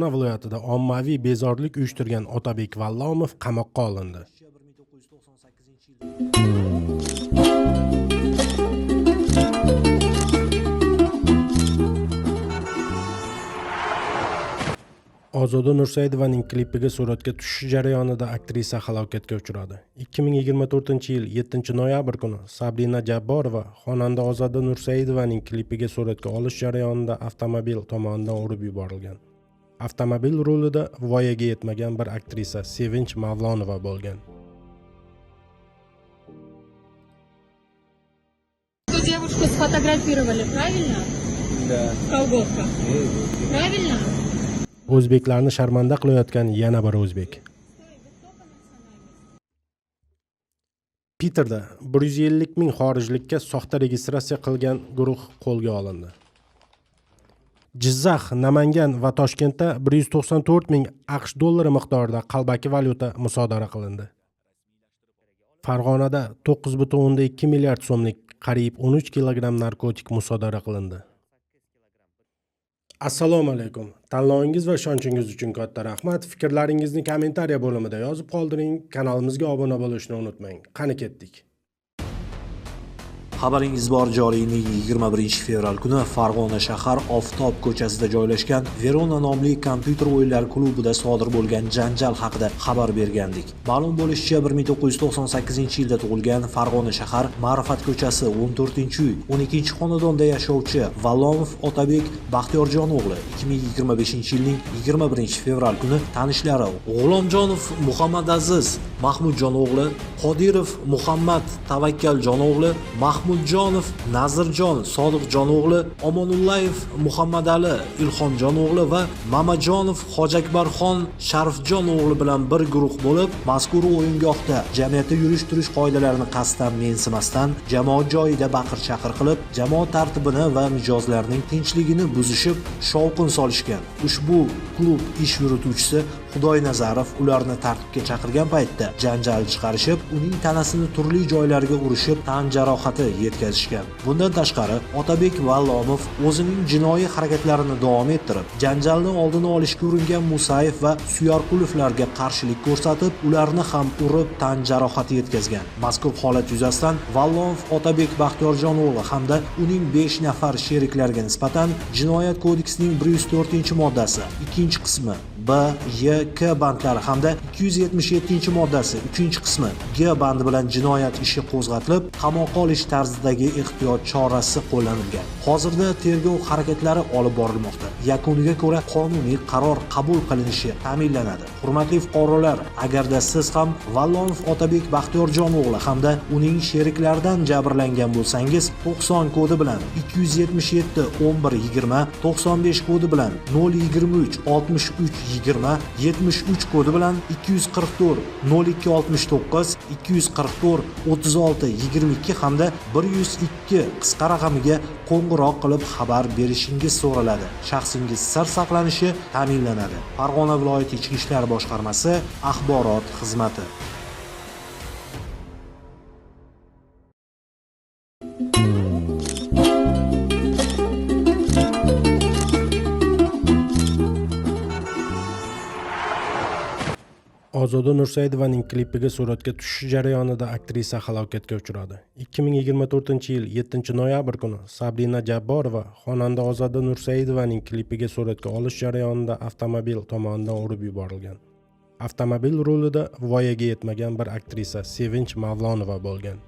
Farg'ona viloyatida ommaviy bezorilik uyushtirgan Otabek Vallomov qamoqqa olindi. Ozoda Nursaidovaning klipiga suratga tushish jarayonida aktrisa halokatga uchradi. 2024-yil 7-noyabr kuni Sabrina Jabborova xonanda Ozoda Nursaidovaning klipiga suratga olish jarayonida avtomobil tomonidan urib yuborilgan. Avtomobil rulida voyaga yetmagan bir aktrisa Sevinch Mavlonova bo'lgan. Девушку сфотографировали, правильно? Да. В колготках. Правильно? O'zbeklarni sharmanda qilayotgan yana bir o'zbek. Peterda 150 ming xorijlikka soxta registratsiya qilgan guruh qo'lga olindi. Jizzax, Namangan va Toshkentda 194 ming AQSh dollari miqdorida qalbaki valyuta musodara qilindi. Farg'onada 9,2 milliard so'mlik qariyb 13 kilogramm narkotik musodara qilindi. Assalomu alaykum. Tanlovingiz va ishonchingiz uchun katta rahmat. Fikrlaringizni kommentariya bo'limida yozib qoldiring. Kanalimizga obuna bo'lishni unutmang. Qani ketdik. Xabaringiz bor, joriy yilning 21-fevral kuni Farg'ona shahar Oftob ko'chasida joylashgan Verona nomli kompyuter o'yinlari klubida sodir bo'lgan janjal haqida xabar bergandik. Ma'lum bo'lishicha, 1998-yilda tug'ilgan Farg'ona shahar Ma'rifat ko'chasi 14-uy 12-xonadonda yashovchi Vallomov Otabek Baxtiyorjon o'g'li 2025-yilning 21-fevral kuni tanishlari G'ulomjonov Muhammadaziz Mahmudjon o'g'li, Qodirov Muhammad Tavakkaljon o'g'li, Mahmudjonov Nazirjon Sodiqjon o'g'li, Omonullayev Muhammadali Ilhomjon o'g'li va Mamajonov Hojakbarxon Sharifjon o'g'li bilan bir guruh bo'lib, mazkur o'yingohda jamiyatda yurish-turish qoidalarini qasddan mensimasdan, jamoat joyida baqir-chaqir qilib, jamoat tartibini va mijozlarning tinchligini buzishib, shovqin solishgan. Ushbu klub ish yurituvchisi Xudoynazarov ularni tartibga chaqirgan paytda janjal chiqarishib, uning tanasini turli joylariga urishib, tan jarohati yetkazishgan. Bundan tashqari, Otabek Vallomov o'zining jinoiy harakatlarini davom ettirib, janjalni oldini olishga uringan Musayev va Suyarqulovlarga qarshilik ko'rsatib, ularni ham urib, tan jarohati yetkazgan. Mazkur holat yuzasidan Vallomov Otabek Baxtiyorjon o'g'li hamda uning 5 nafar sheriklariga nisbatan Jinoyat kodeksining 104-moddasi 2-qismi B, Y, K bandlari hamda 277-moddasi 3-qismi G bandi bilan jinoyat ishi qo'zg'atilib, qamoqqa olish tarzidagi ehtiyot chorasi qo'llanilgan. Hozirda tergov harakatlari olib borilmoqda. Yakuniga ko'ra qonuniy qaror qabul qilinishi ta'minlanadi. Hurmatli fuqarolar, agarda siz ham Vallomov Otabek Baxtiyorjon o'g'li hamda uning sheriklaridan jabrlangan bo'lsangiz, 90 kodi bilan 277 11 20, 95 kodi bilan 023 63 20, 73 kodi bilan 244 02 69, 244 36 22 hamda 102 qisqa raqamiga qo'ng'iroq qilib xabar berishingiz so'raladi. Shaxsingiz sir saqlanishi ta'minlanadi. Farg'ona viloyati Ichki ishlar boshqarmasi axborot xizmati. Ozoda Nursaidovaning klipiga suratga tushish jarayonida aktrisa halokatga uchradi. 2024-yil 7-noyabr kuni Sabrina Jabborova xonanda Ozoda Nursaidovaning klipiga suratga olish jarayonida avtomobil tomonidan urib yuborilgan. Avtomobil rulida voyaga yetmagan bir aktrisa Sevinch Mavlonova bo'lgan.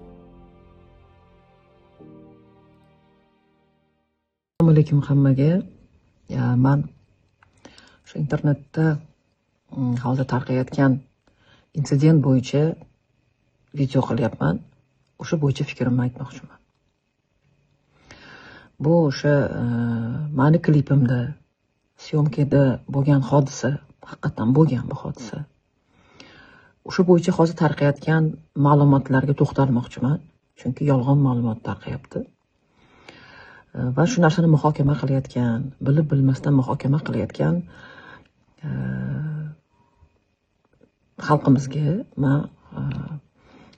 Assalomu alaykum hammaga. Men shu internetda hozir tarqayotgan insident bo'yicha video qilyapman. O'sha bo'yicha fikrimni aytmoqchiman. Bu o'sha meni klipimda syomkada bo'lgan hodisa, haqiqatan bo'lgan bu hodisa. O'sha bo'yicha hozir tarqayotgan ma'lumotlarga to'xtalmoqchiman, chunki yolg'on ma'lumot tarqayapti. Va shu narsani muhokama qilayotgan, bilib bilmasdan muhokama qilayotgan xalqimizga men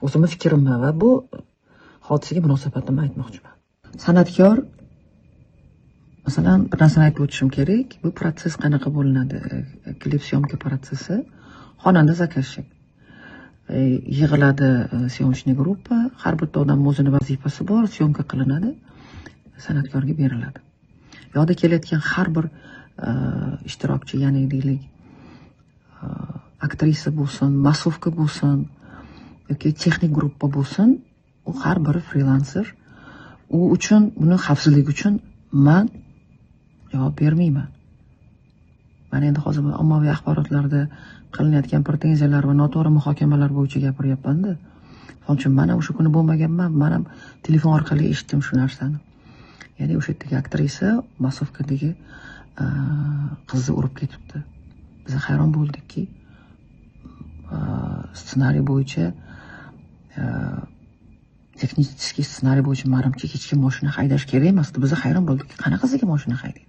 o'zimning fikrimni va bu hodisaga munosabatimni aytmoqchiman. San'atkor masalan bir narsani aytib o'tishim kerak. Bu proses qanaqa bo'linadi? Klip syomka protsessi. Xonanda zaказчик. Yig'iladi syomочный gruppa, har bitta odam o'zini vazifasi bor, syomka qilinadi, san'atkorga beriladi. Yoqda kelayotgan har bir ishtirokchi, ya'ni deylik, aktrisa bo'lsin, masovka bo'lsin yoki texnik gruppa bo'lsin, u har biri frilanser. U uchun, buni xavfsizlik uchun men javob bermayman. Men endi hozir ommaviy axborotlarda qilinayotgan pretenziyalar va noto'g'ri muhokamalar bo'yicha gapiryapman-da. Shuning uchun men ham o'sha kuni bo'lmaganman, men ham telefon orqali eshitdim shu narsani. Ya'ni o'sha yerdagi aktrisa masovkadagi qizni urib ketibdi. Biz hayron bo'ldikki, ssenariy bo'yicha texnik ssenariy bo'yicha manimcha hech kim mashina haydash kerak emasdi. Biz hayron bo'ldikki, qanaqasiga mashina haydaydi?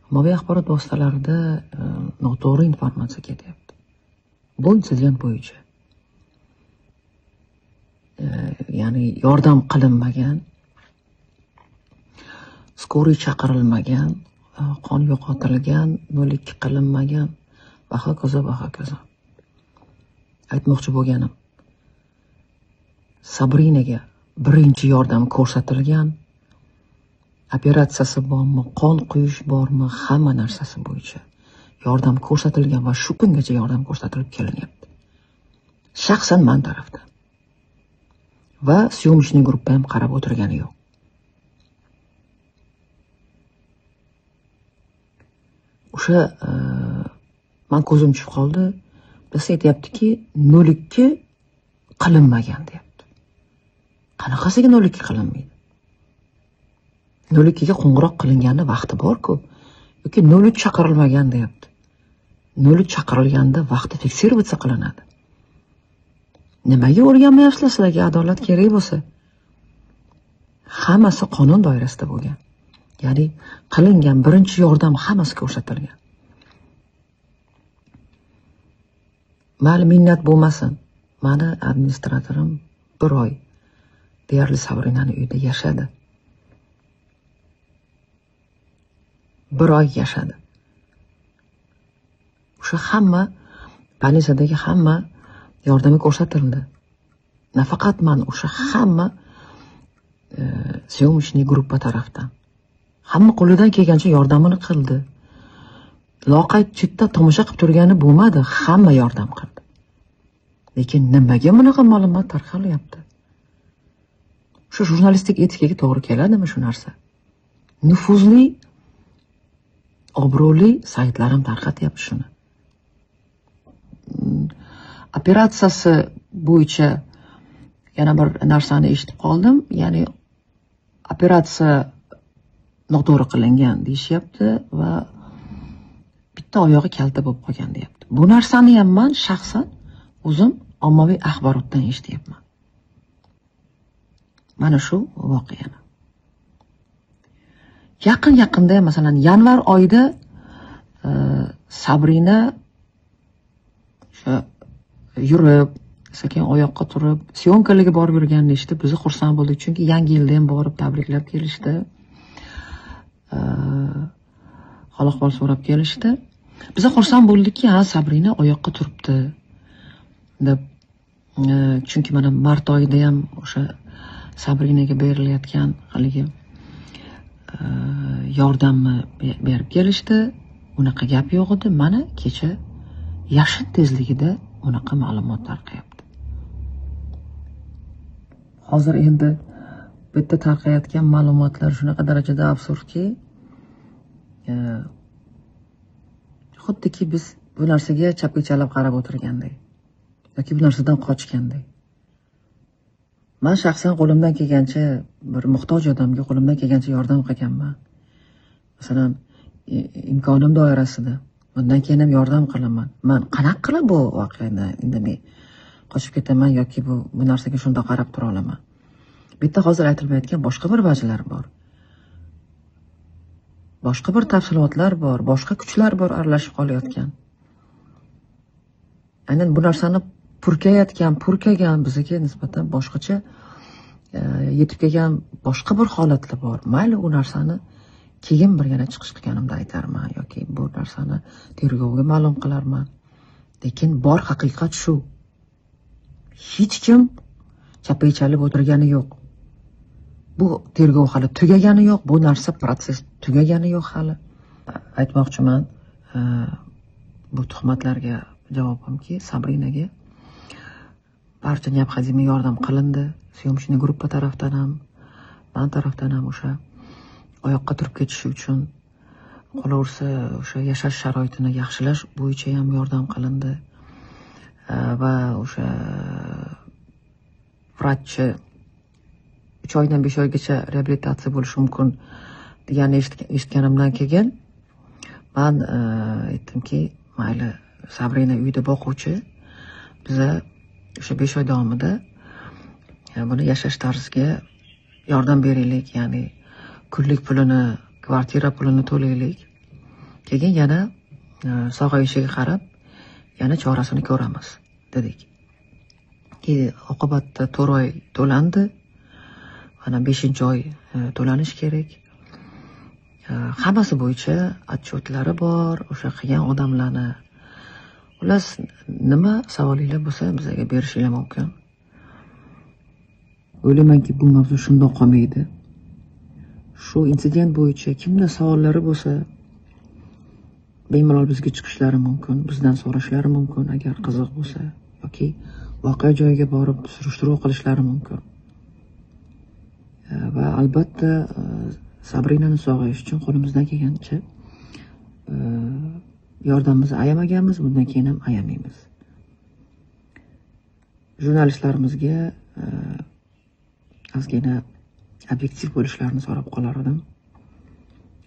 Ommaviy axborot vositalarida noto'g'ri informatsiya ketyapti. Bu insident bo'yicha. Ya'ni yordam qilinmagan, skoriy chaqirilmagan, qon yo'qotilgan, 02 qilinmagan va hokazo va hokazo. Aytmoqchi bo'lganim, Sabrinaga birinchi yordam ko'rsatilgan, operatsiyasi bormi, qon quyish bormi, hamma narsasi bo'yicha yordam ko'rsatilgan va shu kungacha yordam ko'rsatilib kelinyapti. Shaxsan men tarafdan. Va syomочный gruppa ham qarab o'tirgani yo'q. O'sha men ko'zim tushib qoldi. Biz aytayaptiki, 02 qilinmagan deyapti. Qanaqasiga 02 qilinmaydi? 02 ga qo'ng'iroq qilinganning vaqti bor-ku. Yoki 03 chaqirilmagan deyapti. 03 chaqirilganda vaqti fiksироваться qilinadi. Nimaga o'rganmayapsizlar, sizlarga adolat kerak bo'lsa? Hammasi qonun doirasida bo'lgan. Ya'ni qilingan birinchi yordam hammasi ko'rsatilgan. Mayli minnat bo'lmasin. Mani administratorim 1 oy deyarli Sabrinani uyida yashadi. 1 oy yashadi. O'sha hamma politsiyadagi hamma yordami ko'rsatildi. Nafaqat men, o'sha hamma syomочный gruppa tarafdan. Hamma qo'lidan kelgancha yordamini qildi. Loqayd chetda tomosha qilib turgani bo'lmadi, hamma yordam qildi. Lekin nimaga bunaqa ma'lumot tarqalyapti? Shu jurnalistik etikaga to'g'ri keladimi shu narsa? Nufuzli, obro'li saytlar ham tarqatyapti shuni. Operatsiyasi bo'yicha yana bir narsani eshitib qoldim. Ya'ni operatsiya noto'g'ri qilingan deyishyapti va bitta oyog'i kalta bo'lib qolgan deyapti. Bu narsani ham men shaxsan o'zim ommaviy axborotdan eshityapman. Mana shu voqeani. Yaqin-yaqinda, masalan, yanvar oyida Sabrina yurib, sekin oyoqqa turib, syomkalarga borib yurganini eshitib, biz xursand bo'ldik, chunki yangi yilda ham borib tabriklab kelishdi. Xaloq-xol so'rab kelishdi. Biz xursand bo'ldikki, ha, Sabrina oyoqqa turibdi deb. Chunki mana mart oyida ham o'sha Sabrinaga berilayotgan haligi yordamni berib kelishdi. Unaqa gap yo'q edi. Mana kecha yashin tezligida unaqa ma'lumot tarqayapti. Hozir endi bu yerda tarqayotgan ma'lumotlar shunaqa darajada absurdki, xuddiki biz bu narsaga chapga-chalab qarab o'tirgandek yoki bu narsadan qochgandek. Men shaxsan qo'limdan kelgancha bir muhtoj odamga qo'limdan kelgancha yordam qilganman. Masalan, imkonim doirasida bundan keyin ham yordam qilaman. Men qanaqa qilib bu voqeani indamay qochib ketaman yoki bu narsaga shunda qarab tura olaman. Bitta hozir aytilmayotgan boshqa bir vajlar bor. Boshqa bir tafsilotlar bor, boshqa kuchlar bor aralashib qolayotgan. Aynan bu narsani purkagan bizga nisbatan boshqacha yetib kelgan boshqa bir holatlar bor. Mayli u narsani keyin bir yana chiqish qilganimda aytarman yoki bu narsani tergovga ma'lum qilarman. Lekin bor haqiqat shu. Hech kim chapaychalib o'tirgani yo'q. Bu tergov hali tugagani yo'q, bu narsa proses tugagani yo'q hali. Aytmoqchiman, bu tuhmatlarga javobimki, Sabrinaga barcha необходимый yordam qilindi. Syomочный gruppa tarafdan ham, men tarafdan ham o'sha oyoqqa turib ketishi uchun qolaversa o'sha yashash sharoitini yaxshilash bo'yicha ham yordam qilindi. Va o'sha vrachchi 3 oydan 5 oygacha reabilitatsiya bo'lishi mumkin deganni eshitganimdan keyin men aytdimki, mayli Sabrina uyda boquvchi, biza o'sha 5 oy davomida buni yashash tarziga yordam beraylik, ya'ni kunlik pulini, kvartira pulini to'laylik. Keyin yana sog'ayishiga qarab yana chorasini ko'ramiz dedik. Oqibatda 4 oy to'landi. Mana 5-oy to'lanish kerak. Hammasi bo'yicha отчеtlari bor, o'sha qilgan odamlarni. Xullas, nima savolinglar bo'lsa bizga berishinglar mumkin. O'ylaymanki, bu mavzu shundoq qolmaydi. Shu insident bo'yicha kimda savollari bo'lsa, bemalol bizga chiqishlari mumkin, bizdan so'rashlari mumkin agar qiziq bo'lsa, yoki voqea joyiga borib surishtiruv qilishlari mumkin. Va albatta Sabrinani sog'ayish uchun qo'limizdan kelgancha yordamimizni ayamaganmiz, bundan keyin ham ayamaymiz. Jurnalistlarimizga ozgina obyektiv bo'lishlarini so'rab qolar edim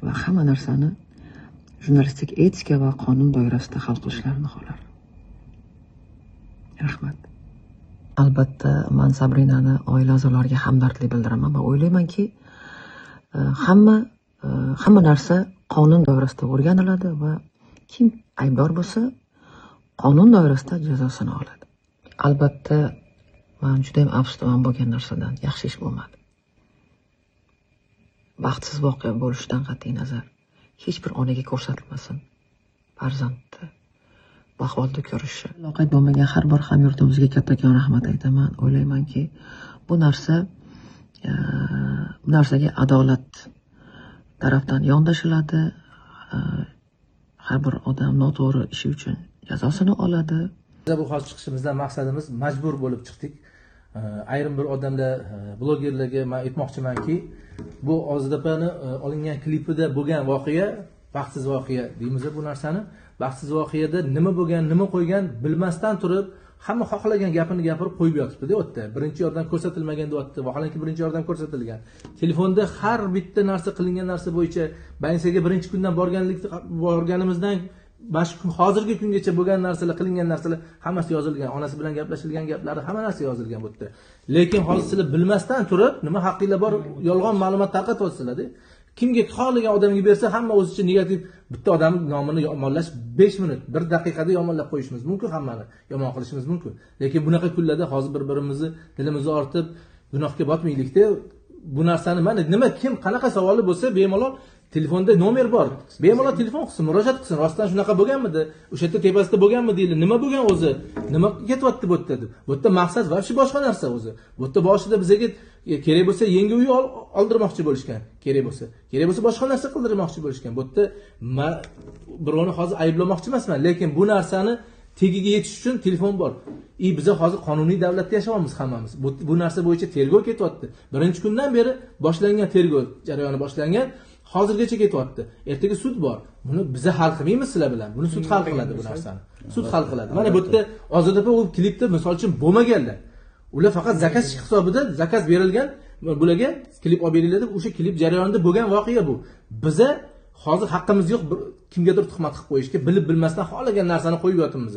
va hamma narsani jurnalistik etika va qonun doirasida hal qilishlarini xohlar. Rahmat. Albatta, men Sabrinani oila a'zolariga hamdardlik bildiraman va o'ylaymanki, hamma narsa qonun doirasida o'rganiladi va kim aybdor bo'lsa, qonun doirasida jazosini oladi. Albatta, men juda ham afsusdaman bo'lgan narsadan, yaxshi ish bo'lmadi. Baxtsiz voqea bo'lishidan qat'iy nazar, hech bir onaga ko'rsatilmasin farzandni bu ahvolda ko'rishi. Loqayd bo'lmagan har bir hamyurtimizga kattakon rahmat aytaman. O'ylaymanki, bu narsaga adolat tarafdan yondashiladi. Har bir odam noto'g'ri ishi uchun jazosini oladi. Bu hozir chiqishimizdan maqsadimiz majbur bo'lib chiqdik. Ayrim bir odamlar, blogerlarga men aytmoqchimanki, bu Ozodapani olingan klipida bo'lgan voqea baxtsiz voqea deymiz bu narsani. Baxtsiz voqeada nima bo'lgan, nima qo'ygan bilmasdan turib, hamma xohlagan gapini gapirib qo'yib yotibdi-da u yerda. Birinchi yordam ko'rsatilmagan deyapti. Vaholanki birinchi yordam ko'rsatilgan. Telefonda har bitta narsa qilingan narsa bo'yicha bankaga birinchi kundan borganimizdan hozirgi kungacha bo'lgan narsalar, qilingan narsalar hammasi yozilgan. Onasi bilan gaplashilgan gaplari hamma narsa yozilgan bu yerda. Lekin hozir sizlar bilmasdan turib, nima haqqinglar bor yolg'on ma'lumot tarqatyapsizlar-da. Kimga xohlagan odamga bersa, hamma o'zicha negativ bitta odamning nomini yomonlash 5 minut, 1 daqiqada yomonlab qo'yishimiz mumkin, hammani yomon qilishimiz mumkin. Lekin bunaqa kunlarda hozir bir-birimizni dilimizni ortib gunohga botmaylik-da. Bu narsani mana nima kim qanaqa savoli bo'lsa, bemalol telefonda nomer bor. Bemalol telefon qilsin, murojaat qilsin. Rostdan shunaqa bo'lganmidi? O'sha yerda tepasida bo'lganmi deydi. Nima bo'lgan o'zi? Nima ketyapti bu yerda deb. Bu yerda maqsad va shu boshqa narsa o'zi. Bu yerda boshida bizga kerak bo'lsa yangi uy oldirmoqchi bo'lishgan. Kerak bo'lsa boshqa narsa qildirmoqchi bo'lishgan. Bu yerda birovni hozir ayblamoqchi emasman, lekin bu narsani tegiga yetish uchun telefon bor. Biz hozir qonuniy davlatda yashayapmiz hammamiz. Bu narsa bo'yicha tergov ketyapti. Birinchi kundan beri boshlangan tergov jarayoni boshlangan. Hozirgacha ketyapti. Ertaga sud bor. Buni biza hal qilmaymiz sizlar bilan. Buni sud hal qiladi bu narsani. Sud hal qiladi. Mana bu yerda Ozodapa u klipda misol uchun bo'lmaganlar. Ular faqat zakaz hisobida zakaz berilgan, bularga klip olib beriladi deb o'sha klip jarayonida bo'lgan voqea bu. Biza hozir haqqimiz yo'q kimgadir tuhmat qilib qo'yishga, bilib bilmasdan xohlagan narsani qo'yib yotibmiz.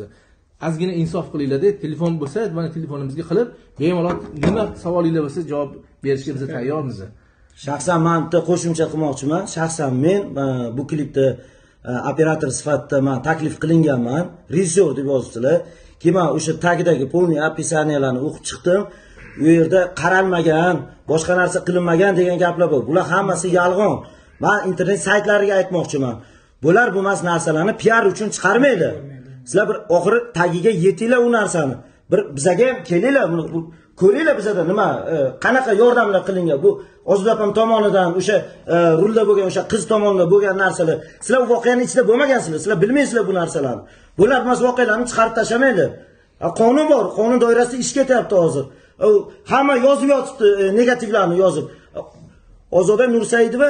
Ozgina insof qilinglar-da, telefon bo'lsa, mana telefonimizga qilib, bemalol nima savolinglar bo'lsa javob berishga biz tayyormiz. Shaxsan men bitta qo'shimcha qilmoqchiman. Shaxsan men bu klipda operator sifatida men taklif qilinganman. Rejissyor deb yozibdilar. Keyin o'sha tagidagi полный описанияларni o'qib chiqdim. U yerda qaralmagan, boshqa narsa qilinmagan degan gaplar bor. Bular hammasi yolg'on. Men internet saytlariga aytmoqchiman. Bular bo'lmas narsalarni PR uchun chiqarmaydi. Sizlar bir oxiri tagiga yetinglar u narsani. Bir bizaga ham kelinglar, ko'ringlar bizada nima, qanaqa yordamlar qilingan. Bu Ozodapam tomonidan o'sha rulda bo'lgan o'sha qiz tomonidan bo'lgan narsalar. Sizlar u voqeaning ichida bo'lmagansizlar. Sizlar bilmaysizlar bu narsalarni. Bular emas voqealarni chiqarib tashlamaydi. Qonun bor, qonun doirasida ish ketyapti hozir. Hamma yozib yotibdi, negativlarni yozib. Ozoda Nursaidova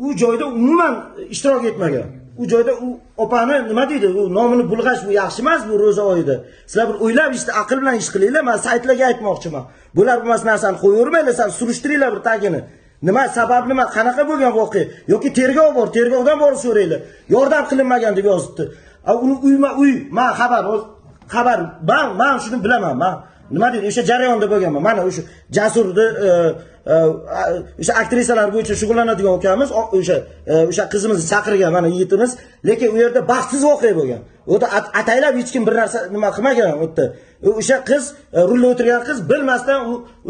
u joyda umuman ishtirok etmagan. U joyda u opani nima deydi? U nomini bulg'ash bu yaxshi emas bu ro'za oyida. Sizlar bir o'ylab aql bilan ish qilinglar. Men saytlarga aytmoqchiman. Bular bo'lmas narsani qo'yavermanglar, sizlar surishtiringlar bir tagini. Nima sabab nima, qanaqa bo'lgan voqea yoki tergov bor, tergovdan borib so'ranglar. Yordam qilinmagan deb yozibdi. Uni uy, men xabar, men shuni bilaman. Men nima deydi? O'sha jarayonda bo'lganman. Mana o'sha Jasurni o'sha aktrisalar bo'yicha shug'ullanadigan ukamiz, o'sha qizimizni chaqirgan mana yigitimiz, lekin u yerda baxtsiz voqea bo'lgan. U yerda ataylab hech kim bir narsa nima qilmagan u yerda. O'sha qiz, rulda o'tirgan qiz bilmasdan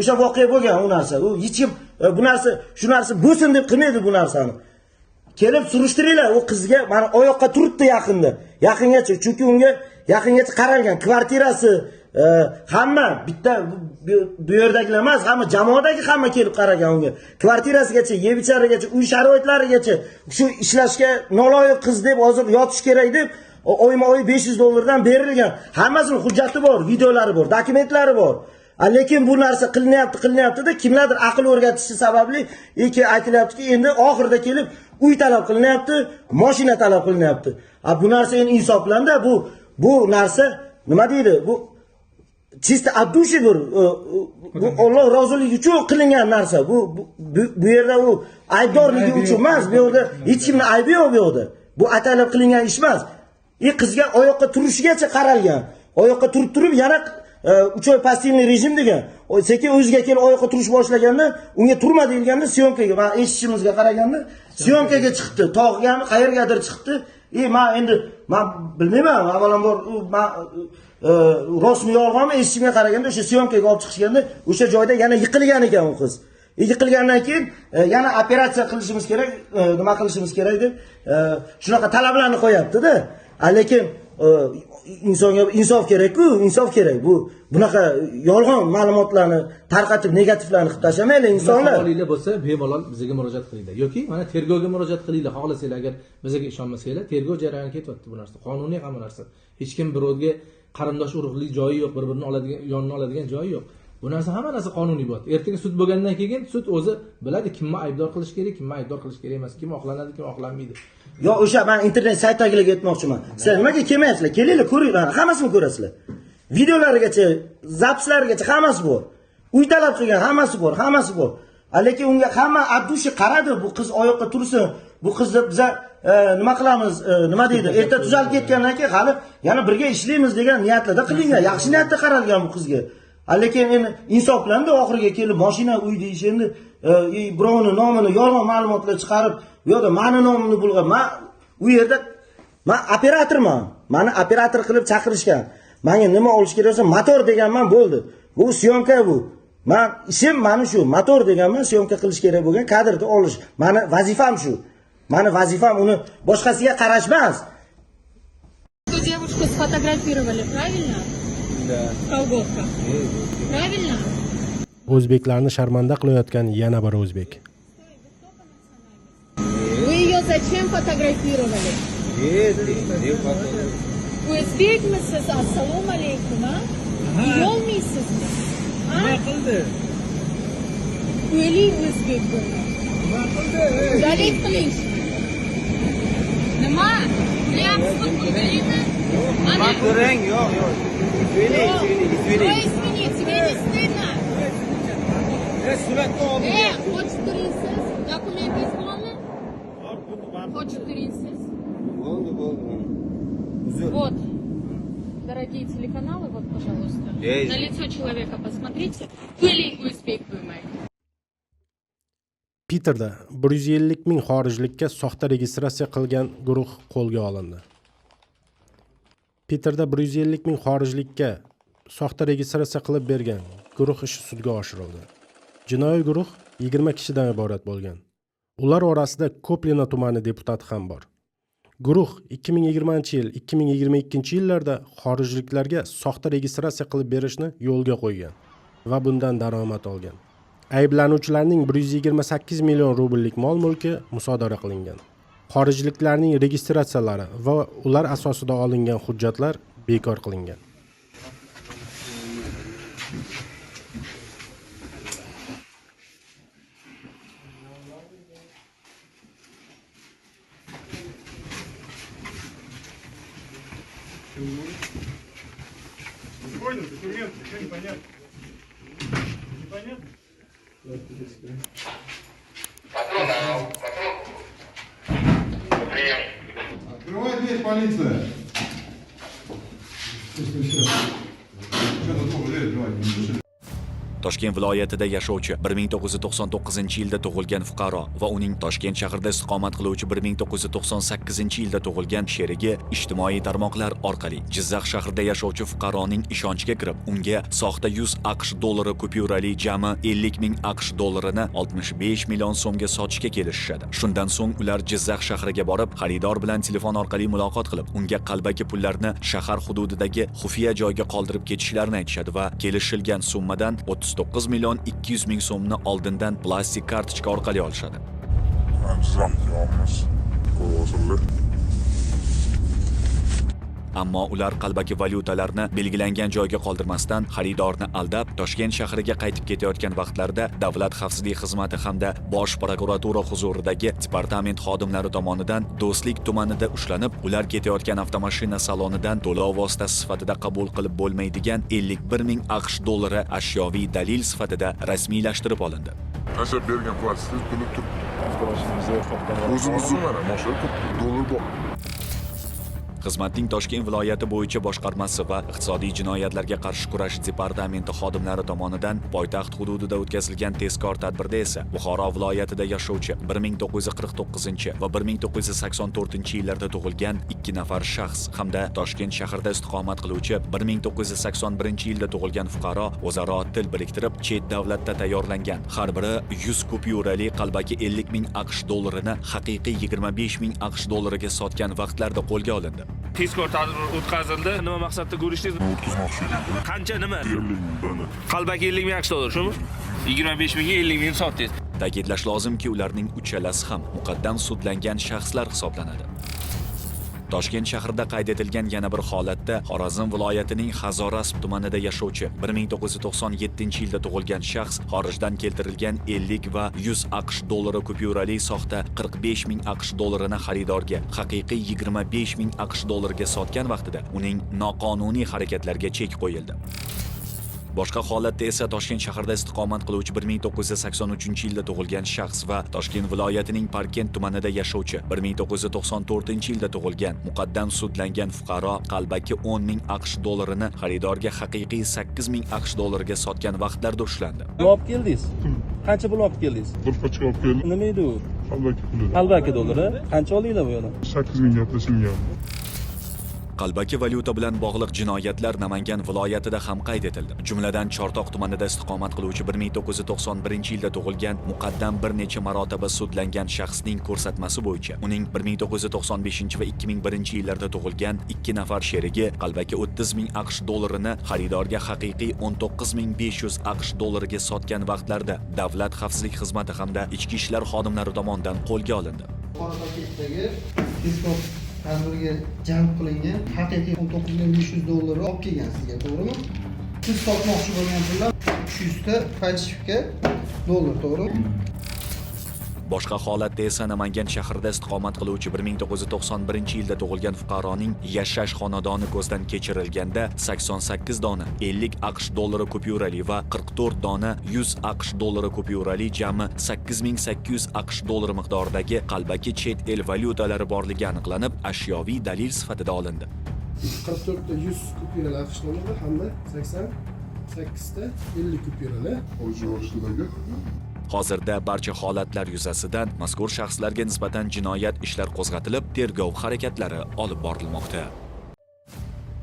o'sha voqea bo'lgan u narsa. U hech kim bu narsa, shu narsa bo'lsin deb qilmaydi bu narsani. Kelib surishtiringlar, u qizga mana oyoqqa turibdi yaqingacha, chunki unga yaqingacha qaralgan, kvartirasi hamma bitta bu yerdagilar emas, hamma jamoadagi hamma kelib qaragan unga. Kvartirasigacha, yeb icharagacha, uy sharoitlarigacha, shu ishlashga noloyiq qiz deb hozir yotish kerak deb oyma-oy $500 berilgan. Hammasini hujjati bor, videolari bor, dokumentlari bor. Lekin bu narsa qilinyapti-da, kimlardir aql o'rgatishi sababli aytilyaptiki, endi oxirida kelib uy talab qilinyapti, mashina talab qilinyapti. Bu narsa endi insof bilan-da, bu narsa nima deydi? Bu chista abdushi bu Alloh roziligi uchun qilingan narsa. Bu yerda u aybdorligi uchun emas, bu yerda hech kimning aybi yo'q bu yerda. Bu ataylab qilingan ish emas. Qizga oyoqqa turishigacha qaralgan. Oyoqqa turib yana 3 oy passivniy rejim degan. Sekin o'ziga kelib oyoqqa turish boshlaganda, unga turma deyilganda syomkaga, men eshitishimizga qaraganda, syomkaga chiqdi. Tog'gami, qayergadir chiqdi. Men endi men bilmayman, avvalambor men rostmi yolg'onmi eshitishimga qaraganda o'sha syomkaga olib chiqishganda o'sha joyda yana yiqilgan ekan u qiz. Yiqilgandan keyin yana operatsiya qilishimiz kerak, nima qilishimiz kerak deb shunaqa talablarni qo'yapti-da. Lekin insonga insof kerak-ku, insof kerak. Bunaqa yolg'on ma'lumotlarni tarqatib negativlarni qilib tashlamaylar insonlar. Savolinglar bo'lsa, bemalol bizga murojaat qilinglar yoki mana tergovga murojaat qilinglar, xohlasanglar. Agar bizga ishonmasanglar, tergov jarayoni ketyapti bu narsa. Qonuniy hamma narsa. Hech kim birovga qarindosh urug'lik joyi yo'q, bir-birini yonini oladigan joyi yo'q. Bu narsa hamma narsa qonuniy bo'ladi. Ertaga sud bo'lgandan keyin sud o'zi biladi kimni aybdor qilish kerak, kimni aybdor qilish kerak emas, kim oqlanadi, kim oqlanmaydi. Yo, o'sha men internet saytdagilarga aytmoqchiman. Sizlar nimaga kelmayapsizlar? Kelinglar, ko'ringlar, hammasini ko'rasizlar. Videolarigacha, zapislarigacha hammasi bor. Uy talab qilgan hammasi bor. Lekin unga hamma abdushi qaradi, bu qiz oyoqqa tursin. Bu qizni biza nima qilamiz, nima deydi? Erta tuzalib ketgandan keyin hali yana birga ishlaymiz degan niyatlarda qilingan. Yaxshi niyatda qaralgan bu qizga. Lekin endi insof bilan-da oxiriga kelib mashina, uy deyish endi birovni nomini yolg'on ma'lumotlar chiqarib, bu yerda meni nomimni bulg'ab, men u yerda men operatorman. Meni operator qilib chaqirishgan. Menga nima olish kerak bo'lsa, motor deganman, bo'ldi. Bu syomka bu. Men ishim mana shu, motor deganman, syomka qilish kerak bo'lgan, kadrni olish. Meni vazifam shu. Meni vazifam uni boshqasiga qarash emas. Эту девушку сфотографировали, правильно? Да. В колготках. Правильно? O'zbeklarni sharmanda qilayotgan yana bir o'zbek. Вы ее зачем фотографировали? O'zbekmisiz? Assalomu alaykum, ha? Yolmaysizmi? Nima qildi? O'lik o'zbek bo'ldi. Nima qildi? Zalik qiling. Nima? Qilyapsizmi pulingni? Mana ko'ring, yo'q. Извини, тебе не стыдно? Suratga oling. Qochib turisiz? Dokumentingiz bormi? Qochib turisiz? Bo'ldi. Вот. Дорогие телеканалы, вот, пожалуйста. На лицо человека посмотрите. Были o'zbek bo'lmaydi. Piterda 150 ming xorijlikka soxta registratsiya qilgan guruh qo'lga olindi. Piterda 150 ming xorijlikka soxta registratsiya qilib bergan guruh ishi sudga oshirildi. Jinoiy guruh 20 kishidan iborat bo'lgan. Ular orasida Ko'plina tumani deputati ham bor. Guruh 2020-yil, 2022-yillarda xorijliklarga soxta registratsiya qilib berishni yo'lga qo'ygan va bundan daromad olgan. Ayblanuvchilarning 128 million rubllik mol-mulki musodara qilingan. Xorijliklarning registratsiyalari va ular asosida olingan hujjatlar bekor qilingan. Понял, документы, что непонятно? Непонятно? Открывай дверь, полиция! Что тут новую дверь открывать? Не слышали? Toshkent viloyatida yashovchi 1999-yilda tug'ilgan fuqaro va uning Toshkent shahrida istiqomat qiluvchi 1998-yilda tug'ilgan sherigi ijtimoiy tarmoqlar orqali Jizzax shahrida yashovchi fuqaroning ishonchiga kirib, unga soxta 100 AQSh dollari kupyurali jami 50 ming AQSh dollarini 65 million so'mga sotishga kelishishadi. Shundan so'ng ular Jizzax shahriga borib, xaridor bilan telefon orqali muloqot qilib, unga qalbaki pullarni shahar hududidagi xufiya joyga qoldirib ketishlarini aytishadi va kelishilgan summadan 39 million 200 ming so'mni oldindan plastik kartochka orqali olishadi. Ammo ular qalbaki valyutalarni belgilangan joyga qoldirmasdan xaridorni aldab, Toshkent shahriga qaytib ketayotgan vaqtlarida Davlat xavfsizlik xizmati hamda Bosh prokuratura huzuridagi departament xodimlari tomonidan Do'stlik tumanida ushlanib, ular ketayotgan avtomashina salonidan to'lov vositasi sifatida qabul qilib bo'lmaydigan 51 ming AQSh dollari ashyoviy dalil sifatida rasmiylashtirib olindi. Nasib bergan plastik puli turibdi. O'zimizning mana mashina dollar bor. Xizmatning Toshkent viloyati bo'yicha boshqarmasi va iqtisodiy jinoyatlarga qarshi kurash departamenti xodimlari tomonidan poytaxt hududida o'tkazilgan tezkor tadbirda esa Buxoro viloyatida yashovchi 1949 va 1984-yillarda tug'ilgan 2 nafar shaxs hamda Toshkent shahrida istiqomat qiluvchi 1981-yilda tug'ilgan fuqaro o'zaro til biriktirib, chet davlatda tayyorlangan har biri 100 kupyurali qalbaki 50 ming AQSh dollarini haqiqiy 25 ming AQSh dollariga sotgan vaqtlarda qo'lga olindi. Tezkor tadbir o'tkazildi. Nima maqsadda ko'rishdingiz? O'tkazmoqchi edim. Qancha nima? 50 ming bana. Qalbaki 50 ming AQSh dollar, shumi? 25 mingga 50 ming sotdingiz. Ta'kidlash lozimki, ularning uchalasi ham muqaddam sudlangan shaxslar hisoblanadi. Toshkent shahrida qayd etilgan yana bir holatda Xorazm viloyatining Hazorasp tumanida yashovchi 1997-yilda tug'ilgan shaxs xorijdan keltirilgan 50 va 100 AQSh dollari kupyurali soxta 45 ming AQSh dollarini xaridorga haqiqiy 25 ming AQSh dollariga sotgan vaqtida uning noqonuniy harakatlarga chek qo'yildi. Boshqa holatda esa Toshkent shahrida istiqomat qiluvchi 1983-yilda tug'ilgan shaxs va Toshkent viloyatining Parkent tumanida yashovchi 1994-yilda tug'ilgan muqaddam sudlangan fuqaro qalbaki 10 ming AQSh dollarini xaridorga haqiqiy 8 ming AQSh dollariga sotgan vaqtlarda ushlandi. Olib keldingiz? Qancha pul olib keldingiz? Bir qocha olib keldim. Nima edi u? Qalbaki puli. Qalbaki dollari. Qancha oldinglar bu yo'la? 8 ming gaplashilgan. Qalbaki valyuta bilan bog'liq jinoyatlar Namangan viloyatida ham qayd etildi. Jumladan Chortoq tumanida istiqomat qiluvchi 1991-yilda tug'ilgan muqaddam bir necha marotaba sudlangan shaxsning ko'rsatmasi bo'yicha uning 1995 va 2001-yillarda tug'ilgan 2 nafar sherigi qalbaki 30 ming AQSh dollarini xaridorga haqiqiy 19500 AQSh dollariga sotgan vaqtlarda Davlat xavfsizlik xizmati hamda ichki ishlar xodimlari tomonidan qo'lga olindi. Qora paketdagi tezkor tadbirga jalb qilingan haqiqiy 19500 dollar olib kelgan sizga, to'g'rimi? Siz sotmoqchi bo'lgan pullar 300 ta falsifika dollar, to'g'rimi? Boshqa holatda esa Namangan shahrida istiqomat qiluvchi 1991-yilda tug'ilgan fuqaroning yashash xonadoni ko'zdan kechirilganda 88 dona 50 AQSh dollari kupyurali va 44 dona 100 AQSh dollari kupyurali jami 8800 AQSh dollari miqdoridagi qalbaki chet el valyutalari borligi aniqlanib, ashyoviy dalil sifatida olindi. 44 ta 100 kupyurali AQSh dollari hamda 88 ta 50 kupyurali. O'zbekistondagi Hozirda barcha holatlar yuzasidan mazkur shaxslarga nisbatan jinoyat ishlar qo'zg'atilib, tergov harakatlari olib borilmoqda.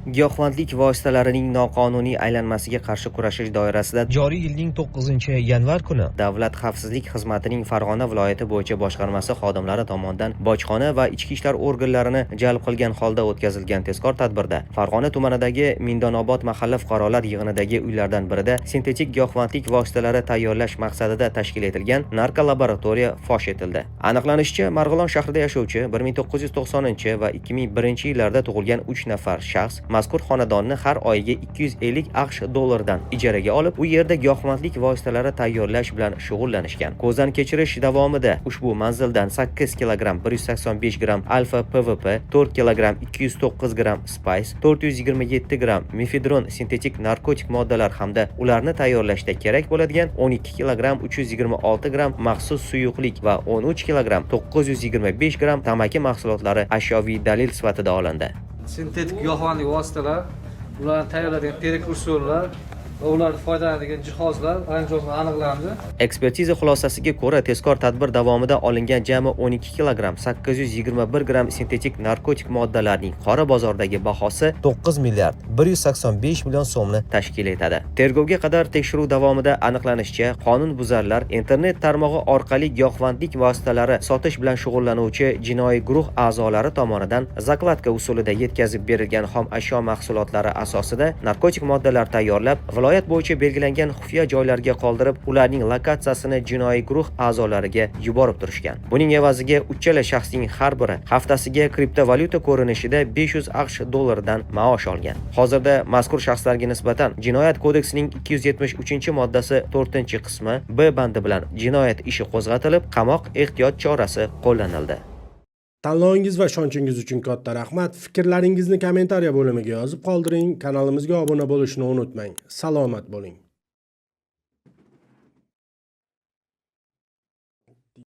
Giyohvandlik vositalarining noqonuniy aylanmasiga qarshi kurashish doirasida joriy yilning 9-yanvar kuni Davlat xavfsizlik xizmatining Farg'ona viloyati bo'yicha boshqarmasi xodimlari tomonidan bojxona va ichki ishlar organlarini jalb qilgan holda o'tkazilgan tezkor tadbirda Farg'ona tumanidagi Mindonobod mahalla fuqarolar yig'inidagi uylardan birida sintetik giyohvandlik vositalari tayyorlash maqsadida tashkil etilgan narkolaboratoriya fosh etildi. Aniqlanishicha, Marg'ilon shahrida yashovchi 1990 va 2001 yillarda tug'ilgan 3 nafar shaxs mazkur xonadonni har oyiga 250 AQSh dollaridan ijaraga olib, u yerda giyohvandlik vositalari tayyorlash bilan shug'ullanishgan. Ko'zdan kechirish davomida ushbu manzildan 8 kilogramm 185 gramm alfa PVP, 4 kilogramm 209 gramm Spice, 427 gramm mefedron sintetik narkotik moddalar hamda ularni tayyorlashda kerak bo'ladigan 12 kilogramm 326 gramm maxsus suyuqlik va 13 kilogramm 925 gramm tamaki mahsulotlari ashyoviy dalil sifatida olindi. Sintetik giyohvandlik vositalar, ularni tayyorlaydigan prekursorlar va ularni foydalanadigan jihozlar anjomlar aniqlandi. Ekspertiza xulosasiga ko'ra, tezkor tadbir davomida olingan jami 12 kilogramm 821 gramm sintetik narkotik moddalarning qora bozordagi bahosi 9 milliard 185 million so'mni tashkil etadi. Tergovga qadar tekshiruv davomida aniqlanishicha, qonunbuzarlar internet tarmog'i orqali giyohvandlik vositalari sotish bilan shug'ullanuvchi jinoiy guruh a'zolari tomonidan zakladka usulida yetkazib berilgan xom ashyo mahsulotlari asosida narkotik moddalar tayyorlab, viloyat bo'yicha belgilangan xufiya joylarga qoldirib, ularning lokatsiyasini jinoiy guruh a'zolariga yuborib turishgan. Buning evaziga uchala shaxsning har biri haftasiga kriptovalyuta ko'rinishida 500 AQSh dollaridan maosh olgan. Hozirda mazkur shaxslarga nisbatan Jinoyat kodeksining 273-moddasi 4-qismi B bandi bilan jinoyat ishi qo'zg'atilib, qamoq ehtiyot chorasi qo'llanildi. Tanlovingiz va ishonchingiz uchun katta rahmat. Fikrlaringizni kommentariya bo'limiga yozib qoldiring. Kanalimizga obuna bo'lishni unutmang. Salomat bo'ling.